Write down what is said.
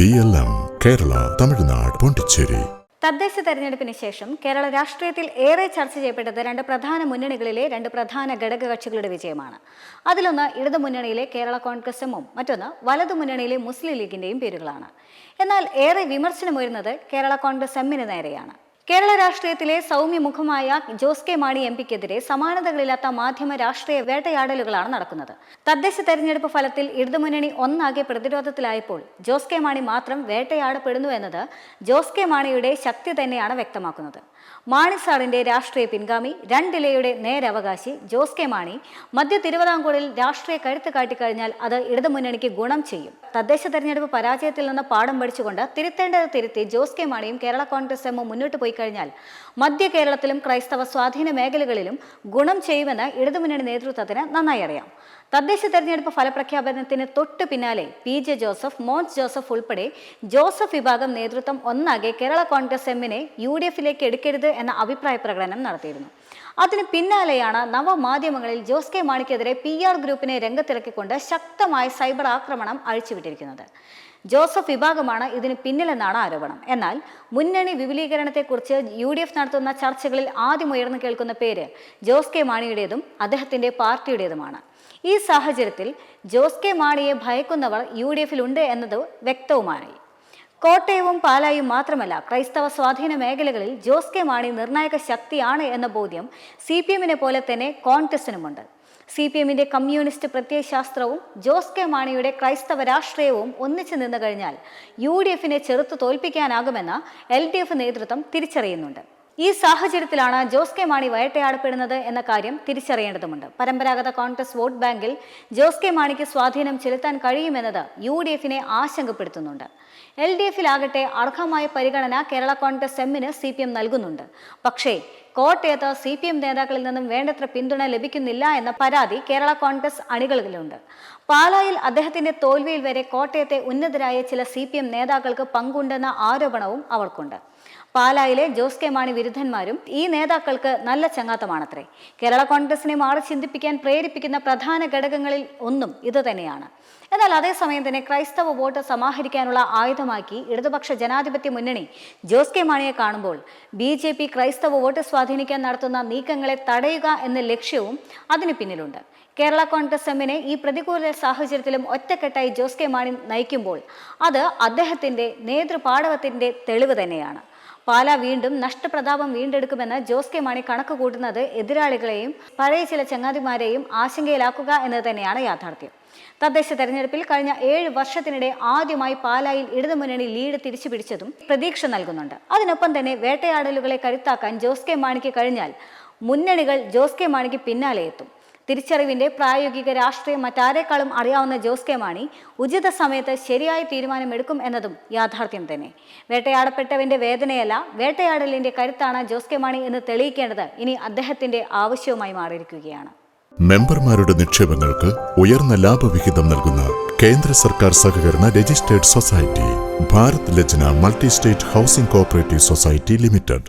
BLM Kerala, Tamil Nadu, Pondicherry. തദ്ദേശ തെരഞ്ഞെടുപ്പിന് ശേഷം കേരള രാഷ്ട്രീയത്തിൽ ഏറെ ചർച്ച ചെയ്യപ്പെട്ടത് രണ്ട് പ്രധാന മുന്നണികളിലെ രണ്ട് പ്രധാന ഘടകകക്ഷികളുടെ വിജയമാണ്. അതിലൊന്ന് ഇടതുമുന്നണിയിലെ കേരള കോൺഗ്രസ് എമ്മും മറ്റൊന്ന് വലതുമുന്നണിയിലെ മുസ്ലിം ലീഗിന്റെയും പേരുകളാണ്. എന്നാൽ ഏറെ വിമർശനമുയരുന്നത് കേരള കോൺഗ്രസ് എമ്മിന് നേരെയാണ്. കേരള രാഷ്ട്രീയത്തിലെ സൗമ്യമുഖമായ ജോസ് കെ മാണി എംപിക്കെതിരെ സമാനതകളില്ലാത്ത മാധ്യമ രാഷ്ട്രീയ വേട്ടയാടലുകളാണ് നടക്കുന്നത്. തദ്ദേശ തെരഞ്ഞെടുപ്പ് ഫലത്തിൽ ഇടതുമുന്നണി ഒന്നാകെ പ്രതിരോധത്തിലായപ്പോൾ ജോസ് കെ മാണി മാത്രം വേട്ടയാടപ്പെടുന്നു എന്നത് ജോസ് കെ മാണിയുടെ ശക്തി തന്നെയാണ് വ്യക്തമാക്കുന്നത്. മാണി സാറിന്റെ രാഷ്ട്രീയ പിൻഗാമി, രണ്ടിലയുടെ നേരവകാശി ജോസ് കെ മാണി മധ്യ തിരുവിതാംകൂറിൽ രാഷ്ട്രീയ കരുത്ത് കാട്ടിക്കഴിഞ്ഞാൽ അത് ഇടതുമുന്നണിക്ക് ഗുണം ചെയ്യും. തദ്ദേശ തെരഞ്ഞെടുപ്പ് പരാജയത്തിൽ നിന്ന് പാഠം പഠിച്ചുകൊണ്ട് തിരുത്തേണ്ടത് തിരുത്തി ജോസ് കെ മാണിയും കേരള കോൺഗ്രസ് എമ്മും മുന്നോട്ട് പോയി കഴിഞ്ഞാൽ മധ്യ കേരളത്തിലും ക്രൈസ്തവ സ്വാധീന മേഖലകളിലും ഗുണം ചെയ്യുമെന്ന് ഇടതുമുന്നണി നേതൃത്വത്തിന് നന്നായി അറിയാം. തദ്ദേശ തെരഞ്ഞെടുപ്പ് ഫലപ്രഖ്യാപനത്തിന് തൊട്ടു പിന്നാലെ PJ ജോസഫ്, മോൻസ് ജോസഫ് ഉൾപ്പെടെ ജോസഫ് വിഭാഗം നേതൃത്വം ഒന്നാകെ കേരള കോൺഗ്രസ് എമ്മിനെ UDFിലേക്ക് എടുക്കരുത് എന്ന അഭിപ്രായ പ്രകടനം നടത്തിയിരുന്നു. അതിന് പിന്നാലെയാണ് നവമാധ്യമങ്ങളിൽ ജോസ് കെ മാണിക്കെതിരെ PR ഗ്രൂപ്പിനെ രംഗത്തിറക്കിക്കൊണ്ട് ശക്തമായ സൈബർ ആക്രമണം അഴിച്ചുവിട്ടിരിക്കുന്നത്. ജോസഫ് വിഭാഗമാണ് ഇതിന് പിന്നിലെന്നാണ് ആരോപണം. എന്നാൽ മുന്നണി വിപുലീകരണത്തെക്കുറിച്ച് UDF നടത്തുന്ന ചർച്ചകളിൽ ആദ്യം ഉയർന്നു കേൾക്കുന്ന പേര് ജോസ് കെ മാണിയുടേതും അദ്ദേഹത്തിന്റെ പാർട്ടിയുടേതുമാണ്. ഈ സാഹചര്യത്തിൽ ജോസ് കെ മാണിയെ ഭയക്കുന്നവർ UDFിൽ ഉണ്ട് എന്നത് വ്യക്തവുമായി. കോട്ടയവും പാലായും മാത്രമല്ല, ക്രൈസ്തവ സ്വാധീന മേഖലകളിൽ ജോസ് കെ മാണി നിർണായക ശക്തിയാണ് എന്ന ബോധ്യം CPMനെ പോലെ തന്നെ കോൺഗ്രസിനുമുണ്ട്. CPMന്റെ കമ്മ്യൂണിസ്റ്റ് പ്രത്യയശാസ്ത്രവും ജോസ് കെ മാണിയുടെ ക്രൈസ്തവ രാഷ്ട്രീയവും ഒന്നിച്ചു നിന്നു കഴിഞ്ഞാൽ UDFിനെ ചെറുത്തു തോൽപ്പിക്കാനാകുമെന്ന് LDF നേതൃത്വം തിരിച്ചറിയുന്നുണ്ട്. ഈ സാഹചര്യത്തിലാണ് ജോസ് കെ മാണി വേട്ടയാടപ്പെടുന്നത് എന്ന കാര്യം തിരിച്ചറിയേണ്ടതുണ്ട്. പരമ്പരാഗത കോൺഗ്രസ് വോട്ട് ബാങ്കിൽ ജോസ് കെ മാണിക്ക് സ്വാധീനം ചെലുത്താൻ കഴിയുമെന്നത് UDFിനെ ആശങ്കപ്പെടുത്തുന്നുണ്ട്. LDFിലാകട്ടെ അർഹമായ പരിഗണന കേരള കോൺഗ്രസ് എമ്മിന് CPM നൽകുന്നുണ്ട്. പക്ഷേ കോട്ടയത്ത് CPM നേതാക്കളിൽ നിന്നും വേണ്ടത്ര പിന്തുണ ലഭിക്കുന്നില്ല എന്ന പരാതി കേരള കോൺഗ്രസ് അണികളിലുണ്ട്. പാലായിൽ അദ്ദേഹത്തിന്റെ തോൽവിയിൽ വരെ കോട്ടയത്തെ ഉന്നതരായ ചില CPM നേതാക്കൾക്ക് പങ്കുണ്ടെന്ന ആരോപണവും അവർക്കുണ്ട്. പാലായിലെ ജോസ് കെ മാണി വിരുദ്ധന്മാരും ഈ നേതാക്കൾക്ക് നല്ല ചങ്ങാത്തമാണത്രേ. കേരള കോൺഗ്രസിനെ മാറി ചിന്തിപ്പിക്കാൻ പ്രേരിപ്പിക്കുന്ന പ്രധാന ഘടകങ്ങളിൽ ഒന്നും ഇത് തന്നെയാണ്. എന്നാൽ അതേസമയം തന്നെ ക്രൈസ്തവ വോട്ട് സമാഹരിക്കാനുള്ള ആയുധമാക്കി ഇടതുപക്ഷ ജനാധിപത്യ മുന്നണി ജോസ് കെ മാണിയെ കാണുമ്പോൾ BJP ക്രൈസ്തവ വോട്ട് സ്വാധീനിക്കാൻ നടത്തുന്ന നീക്കങ്ങളെ തടയുക എന്ന ലക്ഷ്യവും അതിന് പിന്നിലുണ്ട്. കേരള കോൺഗ്രസ് എമ്മിനെ ഈ പ്രതികൂല സാഹചര്യത്തിലും ഒറ്റക്കെട്ടായി ജോസ് കെ മാണി നയിക്കുമ്പോൾ അത് അദ്ദേഹത്തിന്റെ നേതൃപാടവത്തിന്റെ തെളിവ് തന്നെയാണ്. പാല വീണ്ടും നഷ്ടപ്രതാപം വീണ്ടെടുക്കുമെന്ന് ജോസ് കെ മാണി കണക്ക് കൂട്ടുന്നത് എതിരാളികളെയും പഴയ ചില ചങ്ങാതിമാരെയും ആശങ്കയിലാക്കുക എന്നത് തന്നെയാണ് യാഥാർത്ഥ്യം. തദ്ദേശ തെരഞ്ഞെടുപ്പിൽ കഴിഞ്ഞ 7 വർഷത്തിനിടെ ആദ്യമായി പാലായിൽ ഇടതുമുന്നണി ലീഡ് തിരിച്ചു പിടിച്ചതും പ്രതീക്ഷ നൽകുന്നുണ്ട്. അതിനൊപ്പം തന്നെ വേട്ടയാടലുകളെ കരുത്താക്കാൻ ജോസ് കെ മാണിക്ക് കഴിഞ്ഞാൽ മുന്നണികൾ ജോസ് കെ മാണിക്ക് പിന്നാലെ എത്തും. തിരിച്ചറിവിന്റെ പ്രായോഗിക രാഷ്ട്രീയം മറ്റാരേക്കാളും അറിയാവുന്ന ജോസ് കെ മാണി ഉചിത സമയത്ത് ശരിയായ തീരുമാനമെടുക്കും എന്നതും യാഥാർത്ഥ്യം തന്നെ. വേട്ടയാടപ്പെട്ടവന്റെ വേദനയല്ല, വേട്ടയാടലിന്റെ കരുത്താണ് ജോസ് കെ മാണി എന്ന് തെളിയിക്കേണ്ടത് ഇനി അദ്ദേഹത്തിന്റെ ആവശ്യവുമായി മാറിയിരിക്കുകയാണ്. മെമ്പർമാരുടെ നിക്ഷേപങ്ങൾക്ക് ഉയർന്ന ലാഭവിഹിതം നൽകുന്ന കേന്ദ്ര സർക്കാർ സഹകരണ registered society Bharat Lajna multi state housing cooperative society limited.